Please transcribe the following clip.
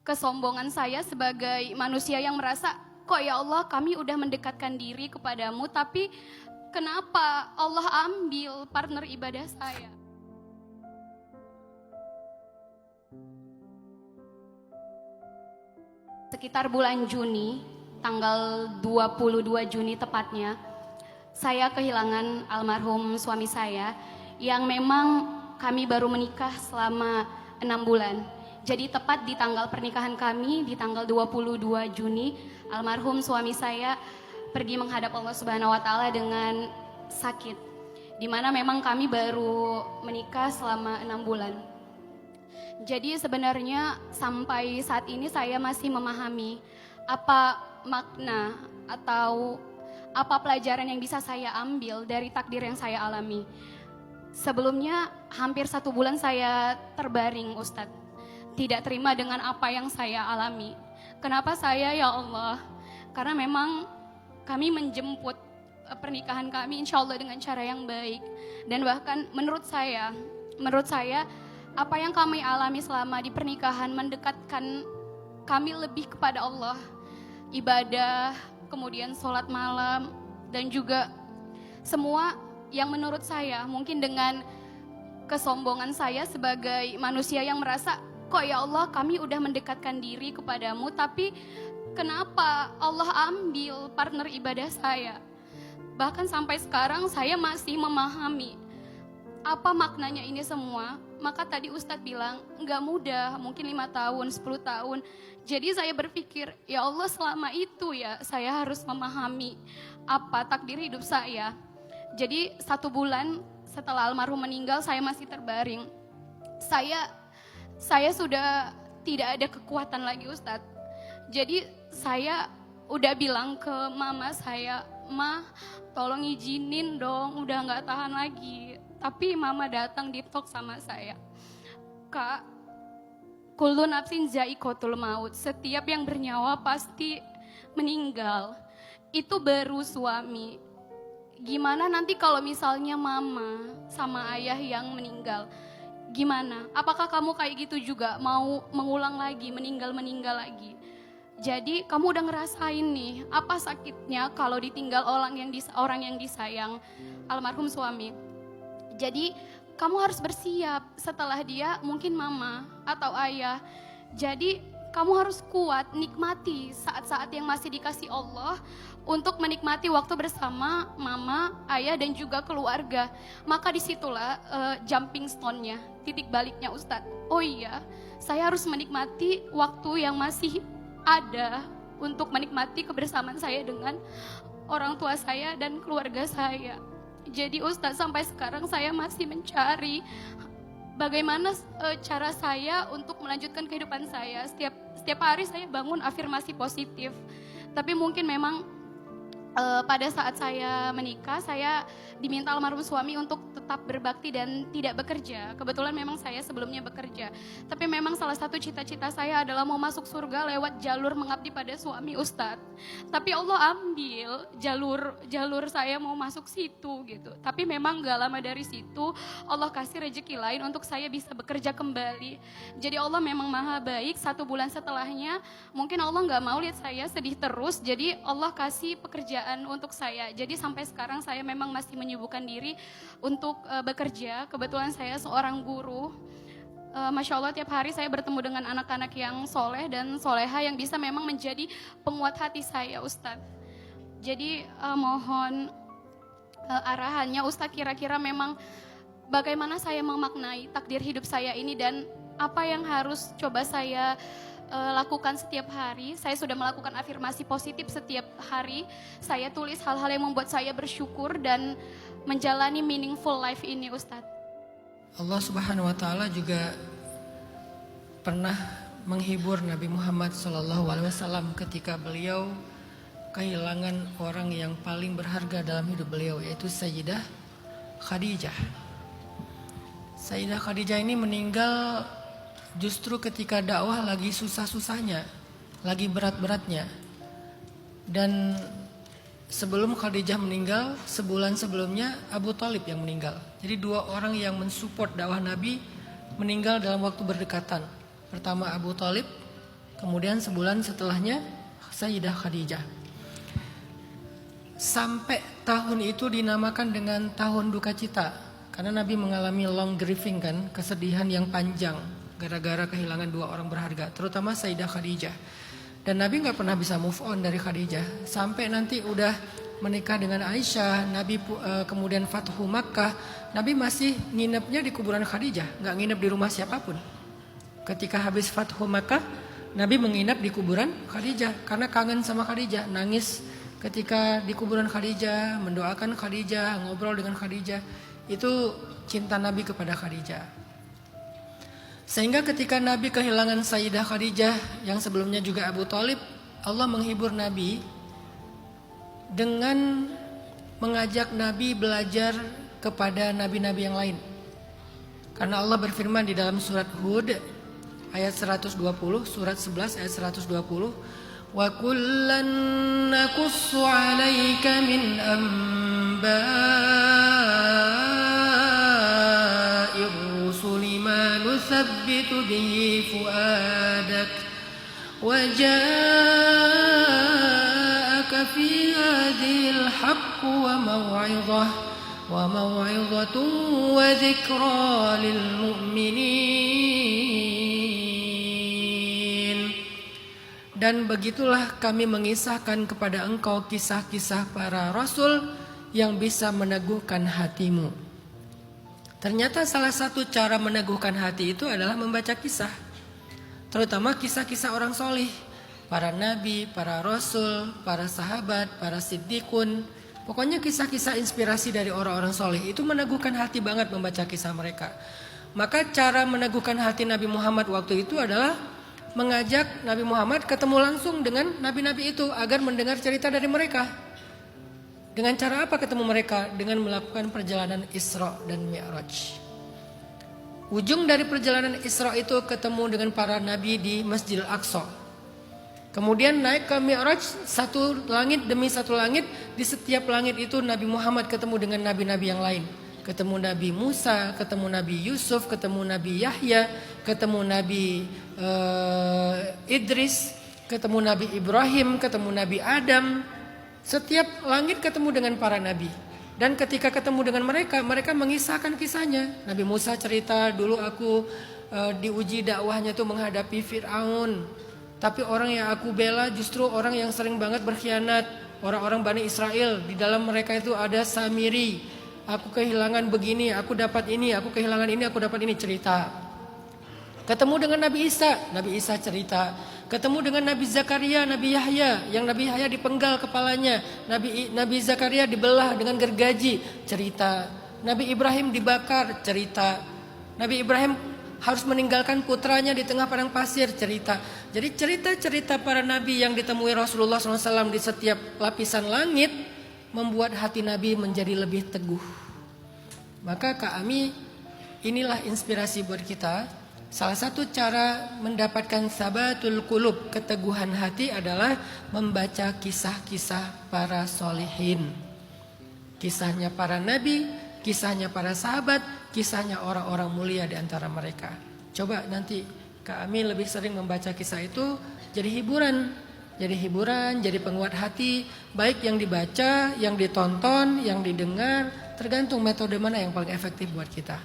kesombongan saya sebagai manusia yang merasa, kok ya Allah kami udah mendekatkan diri kepadamu, tapi kenapa Allah ambil partner ibadah saya? Sekitar bulan Juni, tanggal 22 Juni tepatnya, saya kehilangan almarhum suami saya yang memang kami baru menikah selama 6 bulan. Jadi tepat di tanggal pernikahan kami, di tanggal 22 Juni, almarhum suami saya pergi menghadap Allah Subhanahu wa Ta'ala dengan sakit. Di mana memang kami baru menikah selama 6 bulan. Jadi sebenarnya sampai saat ini saya masih memahami apa makna atau apa pelajaran yang bisa saya ambil dari takdir yang saya alami. Sebelumnya hampir 1 bulan saya terbaring, Ustadz. Tidak terima dengan apa yang saya alami. Kenapa saya, ya Allah? Karena memang kami menjemput pernikahan kami insya Allah dengan cara yang baik. Dan bahkan menurut saya apa yang kami alami selama di pernikahan mendekatkan kami lebih kepada Allah. Ibadah, kemudian sholat malam, dan juga semua yang menurut saya mungkin dengan kesombongan saya sebagai manusia yang merasa, kok ya Allah kami udah mendekatkan diri kepadamu, tapi kenapa Allah ambil partner ibadah saya? Bahkan sampai sekarang saya masih memahami apa maknanya ini semua. Maka tadi Ustadz bilang nggak mudah, mungkin 5 tahun, 10 tahun. Jadi saya berpikir, ya Allah selama itu ya saya harus memahami apa takdir hidup saya. Jadi 1 bulan setelah almarhum meninggal saya masih terbaring. Saya sudah tidak ada kekuatan lagi, Ustadz. Jadi saya udah bilang ke mama saya, "Ma, tolong izinin dong, udah gak tahan lagi." Tapi mama datang di talk sama saya. "Kak, kullu nafsin za'iqatul maut. Setiap yang bernyawa pasti meninggal. Itu baru suami. Gimana nanti kalau misalnya mama sama ayah yang meninggal? Gimana? Apakah kamu kayak gitu juga mau mengulang lagi, meninggal lagi? Jadi kamu udah ngerasain nih apa sakitnya kalau ditinggal orang yang disayang, almarhum suami. Jadi kamu harus bersiap setelah dia mungkin mama atau ayah. Jadi kamu harus kuat, nikmati saat-saat yang masih dikasih Allah untuk menikmati waktu bersama mama, ayah, dan juga keluarga. Maka disitulah jumping stone-nya, titik baliknya Ustadz. Oh iya, saya harus menikmati waktu yang masih ada untuk menikmati kebersamaan saya dengan orang tua saya dan keluarga saya. Jadi Ustadz, sampai sekarang saya masih mencari bagaimana cara saya untuk melanjutkan kehidupan saya. Setiap hari saya bangun afirmasi positif. Tapi mungkin memang pada saat saya menikah, saya diminta almarhum suami untuk tetap berbakti dan tidak bekerja. Kebetulan memang saya sebelumnya bekerja. Tapi memang salah satu cita-cita saya adalah mau masuk surga lewat jalur mengabdi pada suami, Ustadz. Tapi Allah ambil jalur saya mau masuk situ gitu. Tapi memang gak lama dari situ Allah kasih rezeki lain untuk saya bisa bekerja kembali. Jadi Allah memang maha baik. 1 bulan setelahnya mungkin Allah gak mau lihat saya sedih terus. Jadi Allah kasih pekerjaan untuk saya. Jadi sampai sekarang saya memang masih menyibukkan diri untuk bekerja. Kebetulan saya seorang guru. Masya Allah tiap hari saya bertemu dengan anak-anak yang soleh dan soleha yang bisa memang menjadi penguat hati saya, Ustadz. Jadi mohon arahannya Ustadz, kira-kira memang bagaimana saya memaknai takdir hidup saya ini dan apa yang harus coba saya lakukan setiap hari. Saya sudah melakukan afirmasi positif setiap hari. Saya tulis hal-hal yang membuat saya bersyukur dan menjalani meaningful life ini, Ustadz. Allah Subhanahu wa Ta'ala juga pernah menghibur Nabi Muhammad SAW ketika beliau kehilangan orang yang paling berharga dalam hidup beliau, yaitu Sayyidah Khadijah. Sayyidah Khadijah ini meninggal justru ketika dakwah lagi susah-susahnya, lagi berat-beratnya. Dan sebelum Khadijah meninggal, sebulan sebelumnya Abu Thalib yang meninggal. Jadi 2 orang yang mensupport dakwah Nabi meninggal dalam waktu berdekatan. Pertama Abu Thalib, Kemudian sebulan setelahnya Sayyidah Khadijah. Sampai tahun itu dinamakan dengan tahun duka cita, karena Nabi mengalami long grieving kan, kesedihan yang panjang gara-gara kehilangan dua orang berharga, terutama Sayyidah Khadijah. Dan Nabi nggak pernah bisa move on dari Khadijah sampai nanti udah menikah dengan Aisyah. Nabi kemudian Fathu Makkah, Nabi masih nginepnya di kuburan Khadijah, nggak nginep di rumah siapapun. Ketika habis Fathu Makkah, Nabi menginap di kuburan Khadijah karena kangen sama Khadijah, nangis ketika di kuburan Khadijah, mendoakan Khadijah, ngobrol dengan Khadijah. Itu cinta Nabi kepada Khadijah. Sehingga ketika Nabi kehilangan Sayyidah Khadijah yang sebelumnya juga Abu Thalib, Allah menghibur Nabi dengan mengajak Nabi belajar kepada nabi-nabi yang lain. Karena Allah berfirman di dalam surat Hud ayat 120, surat 11 ayat 120, wa kullan naqussu 'alaika min amba'ir rusuli ma nuthabbitu bihi fuadak wa ja'aka fi hadhil haqq wa maw'izatun wa dhikra lil mu'minin. Dan begitulah kami mengisahkan kepada engkau kisah-kisah para rasul yang bisa meneguhkan hatimu. Ternyata salah satu cara meneguhkan hati itu adalah membaca kisah. Terutama kisah-kisah orang solih, para nabi, para rasul, para sahabat, para siddiqun. Pokoknya kisah-kisah inspirasi dari orang-orang solih itu meneguhkan hati banget membaca kisah mereka. Maka cara meneguhkan hati Nabi Muhammad waktu itu adalah mengajak Nabi Muhammad ketemu langsung dengan nabi-nabi itu agar mendengar cerita dari mereka. Dengan cara apa ketemu mereka? Dengan melakukan perjalanan Isra dan Mi'raj. Ujung dari perjalanan Isra itu ketemu dengan para nabi di Masjidil Aqsa. Kemudian naik ke Mi'raj, satu langit demi satu langit. Di setiap langit itu Nabi Muhammad ketemu dengan nabi-nabi yang lain. Ketemu Nabi Musa, ketemu Nabi Yusuf, ketemu Nabi Yahya, ketemu Nabi Idris, ketemu Nabi Ibrahim, ketemu Nabi Adam. Setiap langit ketemu dengan para nabi. Dan ketika ketemu dengan mereka, mereka mengisahkan kisahnya. Nabi Musa cerita, dulu aku diuji dakwahnya tuh menghadapi Fir'aun. Tapi orang yang aku bela justru orang yang sering banget berkhianat. Orang-orang Bani Israel, di dalam mereka itu ada Samiri. Aku kehilangan begini, aku dapat ini, aku kehilangan ini, aku dapat ini, cerita. Ketemu dengan Nabi Isa cerita. Ketemu dengan Nabi Zakaria, Nabi Yahya, yang Nabi Yahya dipenggal kepalanya, Nabi Zakaria dibelah dengan gergaji, cerita. Nabi Ibrahim dibakar, cerita. Nabi Ibrahim harus meninggalkan putranya di tengah padang pasir, cerita. Jadi cerita-cerita para nabi yang ditemui Rasulullah SAW di setiap lapisan langit membuat hati Nabi menjadi lebih teguh. Maka Kak Ami, inilah inspirasi buat kita. Salah satu cara mendapatkan sabatul qulub, keteguhan hati, adalah membaca kisah-kisah para solihin. Kisahnya para nabi, kisahnya para sahabat, kisahnya orang-orang mulia di antara mereka. Coba nanti Kak Ami lebih sering membaca kisah itu, jadi hiburan. Jadi penguat hati, baik yang dibaca, yang ditonton, yang didengar, tergantung metode mana yang paling efektif buat kita.